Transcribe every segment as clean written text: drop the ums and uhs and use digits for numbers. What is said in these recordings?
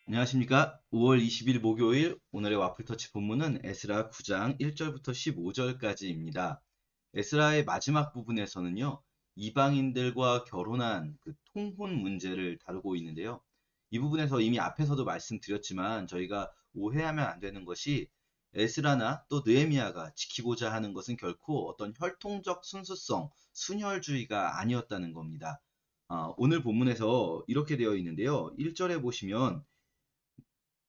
안녕하십니까. 5월 20일 목요일 오늘의 와플터치 본문은 에스라 9장 1절부터 15절까지입니다. 에스라의 마지막 부분에서는요, 이방인들과 결혼한 그 통혼 문제를 다루고 있는데요. 이 부분에서 이미 앞에서도 말씀드렸지만 저희가 오해하면 안 되는 것이 에스라나 또 느헤미야가 지키고자 하는 것은 결코 어떤 혈통적 순수성, 순혈주의가 아니었다는 겁니다. 오늘 본문에서 이렇게 되어 있는데요. 1절에 보시면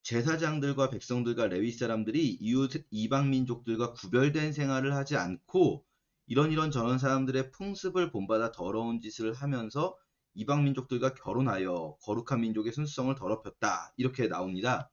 제사장들과 백성들과 레위 사람들이 이웃 이방 민족들과 구별된 생활을 하지 않고 이런 저런 사람들의 풍습을 본받아 더러운 짓을 하면서 이방 민족들과 결혼하여 거룩한 민족의 순수성을 더럽혔다. 이렇게 나옵니다.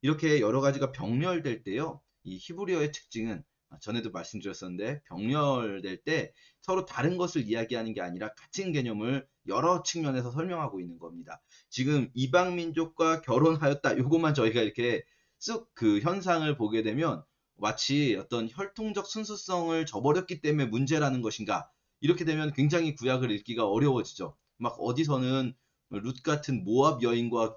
이렇게 여러 가지가 병렬될 때요. 이 히브리어의 특징은 전에도 말씀드렸었는데 병렬될 때 서로 다른 것을 이야기하는 게 아니라 같은 개념을 여러 측면에서 설명하고 있는 겁니다. 지금 이방 민족과 결혼하였다. 요것만 저희가 이렇게 쓱 그 현상을 보게 되면 마치 어떤 혈통적 순수성을 저버렸기 때문에 문제라는 것인가? 이렇게 되면 굉장히 구약을 읽기가 어려워지죠. 막 어디서는 룻 같은 모압 여인과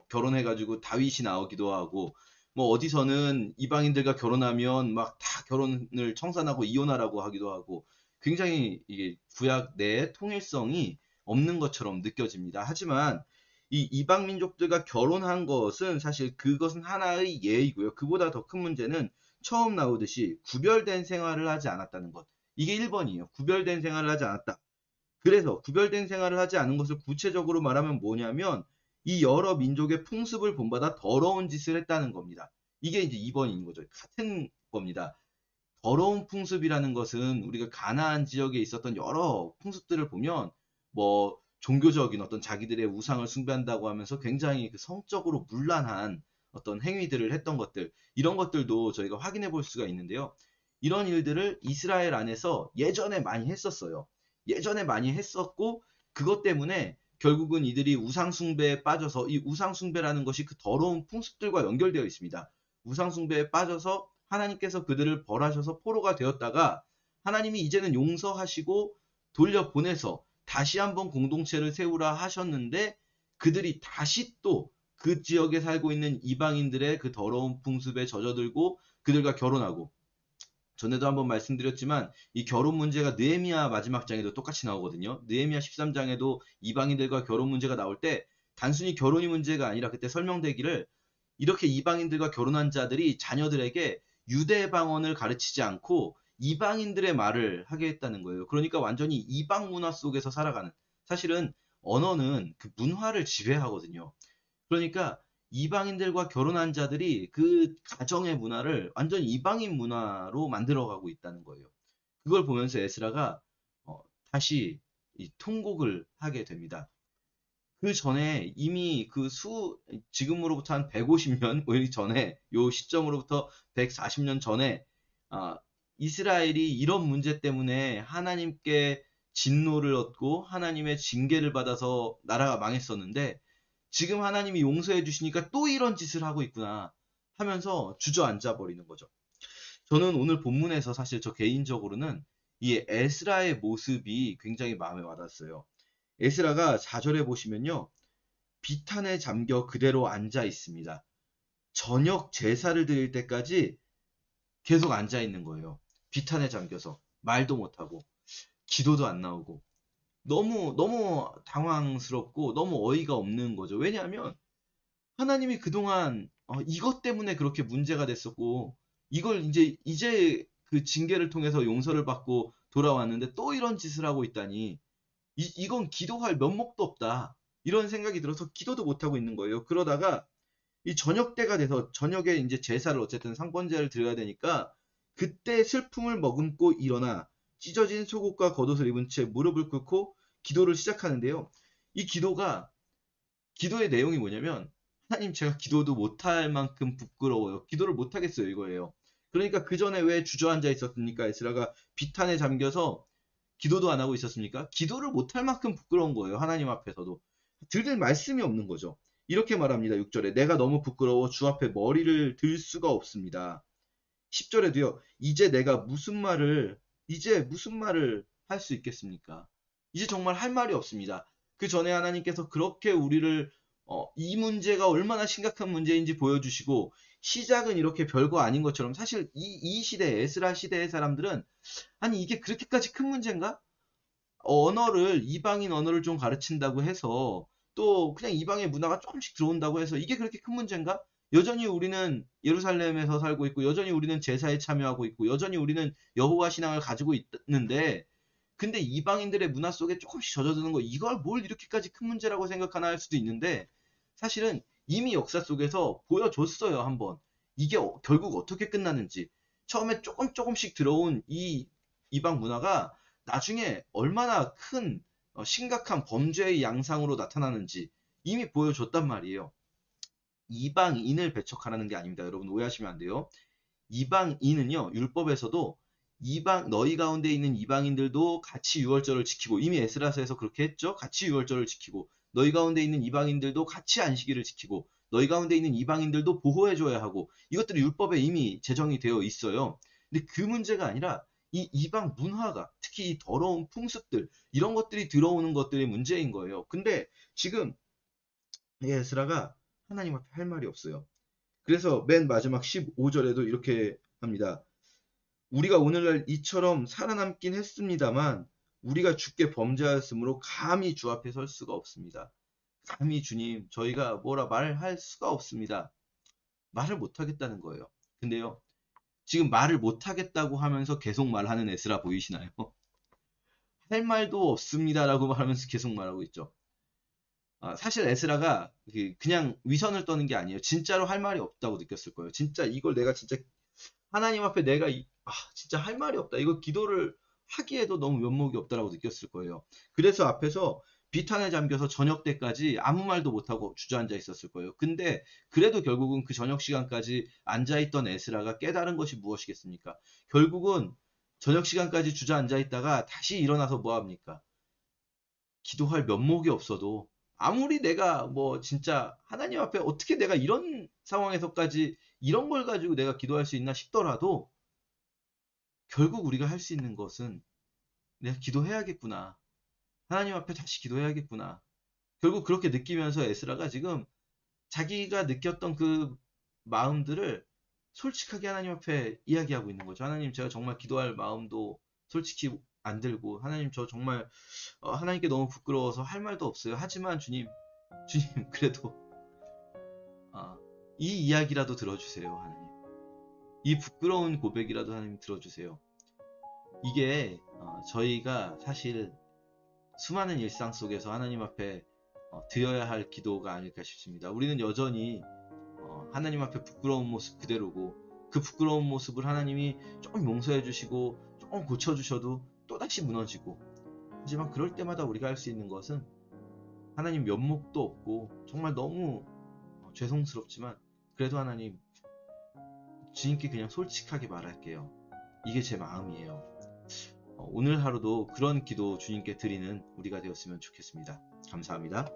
결혼해가지고 다윗이 나오기도 하고, 뭐 어디서는 이방인들과 결혼하면 막 다 결혼을 청산하고 이혼하라고 하기도 하고, 굉장히 이게 구약 내의 통일성이 없는 것처럼 느껴집니다. 하지만 이 이방 민족들과 결혼한 것은 사실 그것은 하나의 예이고요. 그보다 더 큰 문제는 처음 나오듯이 구별된 생활을 하지 않았다는 것. 이게 1번이에요. 구별된 생활을 하지 않았다. 그래서 구별된 생활을 하지 않은 것을 구체적으로 말하면 뭐냐면 이 여러 민족의 풍습을 본받아 더러운 짓을 했다는 겁니다. 이게 이제 2번인 거죠. 같은 겁니다. 더러운 풍습이라는 것은 우리가 가나안 지역에 있었던 여러 풍습들을 보면 뭐 종교적인 어떤 자기들의 우상을 숭배한다고 하면서 굉장히 그 성적으로 문란한 어떤 행위들을 했던 것들, 이런 것들도 저희가 확인해 볼 수가 있는데요. 이런 일들을 이스라엘 안에서 예전에 많이 했었어요. 예전에 많이 했었고 그것 때문에 결국은 이들이 우상숭배에 빠져서, 이 우상숭배라는 것이 그 더러운 풍습들과 연결되어 있습니다. 우상숭배에 빠져서 하나님께서 그들을 벌하셔서 포로가 되었다가 하나님이 이제는 용서하시고 돌려보내서 다시 한번 공동체를 세우라 하셨는데 그들이 다시 또 그 지역에 살고 있는 이방인들의 그 더러운 풍습에 젖어들고 그들과 결혼하고, 전에도 한번 말씀드렸지만 이 결혼 문제가 느헤미야 마지막 장에도 똑같이 나오거든요. 느헤미야 13장에도 이방인들과 결혼 문제가 나올 때 단순히 결혼이 문제가 아니라 그때 설명되기를 이렇게 이방인들과 결혼한 자들이 자녀들에게 유대 방언을 가르치지 않고 이방인들의 말을 하게 했다는 거예요. 그러니까 완전히 이방 문화 속에서 살아가는. 사실은 언어는 그 문화를 지배하거든요. 그러니까 이방인들과 결혼한 자들이 그 가정의 문화를 완전 이방인 문화로 만들어가고 있다는 거예요. 그걸 보면서 에스라가 어, 다시 이 통곡을 하게 됩니다. 그 전에 이미 지금으로부터 한 150년 전에, 요 시점으로부터 140년 전에, 아, 이스라엘이 이런 문제 때문에 하나님께 진노를 얻고 하나님의 징계를 받아서 나라가 망했었는데, 지금 하나님이 용서해 주시니까 또 이런 짓을 하고 있구나 하면서 주저앉아 버리는 거죠. 저는 오늘 본문에서 사실 저 개인적으로는 이 에스라의 모습이 굉장히 마음에 와닿았어요. 에스라가 4절에 보시면요. 비탄에 잠겨 그대로 앉아 있습니다. 저녁 제사를 드릴 때까지 계속 앉아 있는 거예요. 비탄에 잠겨서 말도 못하고 기도도 안 나오고 너무 당황스럽고 너무 어이가 없는 거죠. 왜냐하면 하나님이 그동안 이것 때문에 그렇게 문제가 됐었고 이걸 이제 그 징계를 통해서 용서를 받고 돌아왔는데 또 이런 짓을 하고 있다니 이건 기도할 면목도 없다. 이런 생각이 들어서 기도도 못하고 있는 거예요. 그러다가 이 저녁 때가 돼서 저녁에 이제 제사를 어쨌든 상번제를 드려야 되니까 그때 슬픔을 머금고 일어나 찢어진 속옷과 겉옷을 입은 채 무릎을 꿇고 기도를 시작하는데요. 이 기도의 내용이 뭐냐면 하나님 제가 기도도 못할 만큼 부끄러워요. 기도를 못하겠어요 이거예요. 그러니까 그 전에 왜 주저앉아 있었습니까? 에스라가 비탄에 잠겨서 기도도 안 하고 있었습니까? 기도를 못할 만큼 부끄러운 거예요. 하나님 앞에서도. 들을 말씀이 없는 거죠. 이렇게 말합니다. 6절에 내가 너무 부끄러워 주 앞에 머리를 들 수가 없습니다. 10절에도요. 이제 무슨 말을 할 수 있겠습니까? 이제 정말 할 말이 없습니다. 그 전에 하나님께서 그렇게 우리를 이 문제가 얼마나 심각한 문제인지 보여주시고, 시작은 이렇게 별거 아닌 것처럼, 사실 이 시대, 에스라 시대의 사람들은 아니 이게 그렇게까지 큰 문제인가? 언어를 이방인 언어를 좀 가르친다고 해서 또 그냥 이방의 문화가 조금씩 들어온다고 해서 이게 그렇게 큰 문제인가? 여전히 우리는 예루살렘에서 살고 있고 여전히 우리는 제사에 참여하고 있고 여전히 우리는 여호와 신앙을 가지고 있는데 근데 이방인들의 문화 속에 조금씩 젖어드는 거 이걸 뭘 이렇게까지 큰 문제라고 생각하나 할 수도 있는데 사실은 이미 역사 속에서 보여줬어요 한번 이게 결국 어떻게 끝나는지 처음에 조금씩 들어온 이 이방 문화가 나중에 얼마나 큰 심각한 범죄의 양상으로 나타나는지 이미 보여줬단 말이에요. 이방인을 배척하라는 게 아닙니다. 여러분 오해하시면 안 돼요. 이방인은요 율법에서도 이방 너희 가운데 있는 이방인들도 같이 유월절을 지키고 이미 에스라서에서 그렇게 했죠. 같이 유월절을 지키고 너희 가운데 있는 이방인들도 같이 안식일을 지키고 너희 가운데 있는 이방인들도 보호해줘야 하고 이것들이 율법에 이미 제정이 되어 있어요. 근데 그 문제가 아니라 이 이방 문화가 특히 이 더러운 풍습들 이런 것들이 들어오는 것들이 문제인 거예요. 근데 지금 에스라가 하나님 앞에 할 말이 없어요. 그래서 맨 마지막 15절에도 이렇게 합니다. 우리가 오늘날 이처럼 살아남긴 했습니다만 우리가 주께 범죄하였으므로 감히 주 앞에 설 수가 없습니다. 감히 주님 저희가 뭐라 말할 수가 없습니다. 말을 못하겠다는 거예요. 근데요 지금 말을 못하겠다고 하면서 계속 말하는 에스라 보이시나요? 할 말도 없습니다라고 하면서 계속 말하고 있죠. 사실 에스라가 그냥 위선을 떠는 게 아니에요. 진짜로 할 말이 없다고 느꼈을 거예요. 진짜 이걸 내가 진짜 하나님 앞에 내가 진짜 할 말이 없다. 이거 기도를 하기에도 너무 면목이 없다라고 느꼈을 거예요. 그래서 앞에서 비탄에 잠겨서 저녁 때까지 아무 말도 못하고 주저앉아 있었을 거예요. 근데 그래도 결국은 그 저녁 시간까지 앉아있던 에스라가 깨달은 것이 무엇이겠습니까? 결국은 저녁 시간까지 주저앉아 있다가 다시 일어나서 뭐 합니까? 기도할 면목이 없어도 아무리 내가 뭐 진짜 하나님 앞에 어떻게 내가 이런 상황에서까지 이런 걸 가지고 내가 기도할 수 있나 싶더라도 결국 우리가 할 수 있는 것은 내가 기도해야겠구나. 하나님 앞에 다시 기도해야겠구나. 결국 그렇게 느끼면서 에스라가 지금 자기가 느꼈던 그 마음들을 솔직하게 하나님 앞에 이야기하고 있는 거죠. 하나님 제가 정말 기도할 마음도 솔직히 안 들고 하나님 저 정말 하나님께 너무 부끄러워서 할 말도 없어요. 하지만 주님 그래도 이 이야기라도 들어주세요. 하나님. 이 부끄러운 고백이라도 하나님 들어주세요. 이게 저희가 사실 수많은 일상 속에서 하나님 앞에 드려야 할 기도가 아닐까 싶습니다. 우리는 여전히 하나님 앞에 부끄러운 모습 그대로고 그 부끄러운 모습을 하나님이 조금 용서해 주시고 조금 고쳐주셔도 또다시 무너지고 하지만 그럴 때마다 우리가 할 수 있는 것은 하나님 면목도 없고 정말 너무 죄송스럽지만 그래도 하나님 주님께 그냥 솔직하게 말할게요. 이게 제 마음이에요. 오늘 하루도 그런 기도 주님께 드리는 우리가 되었으면 좋겠습니다. 감사합니다.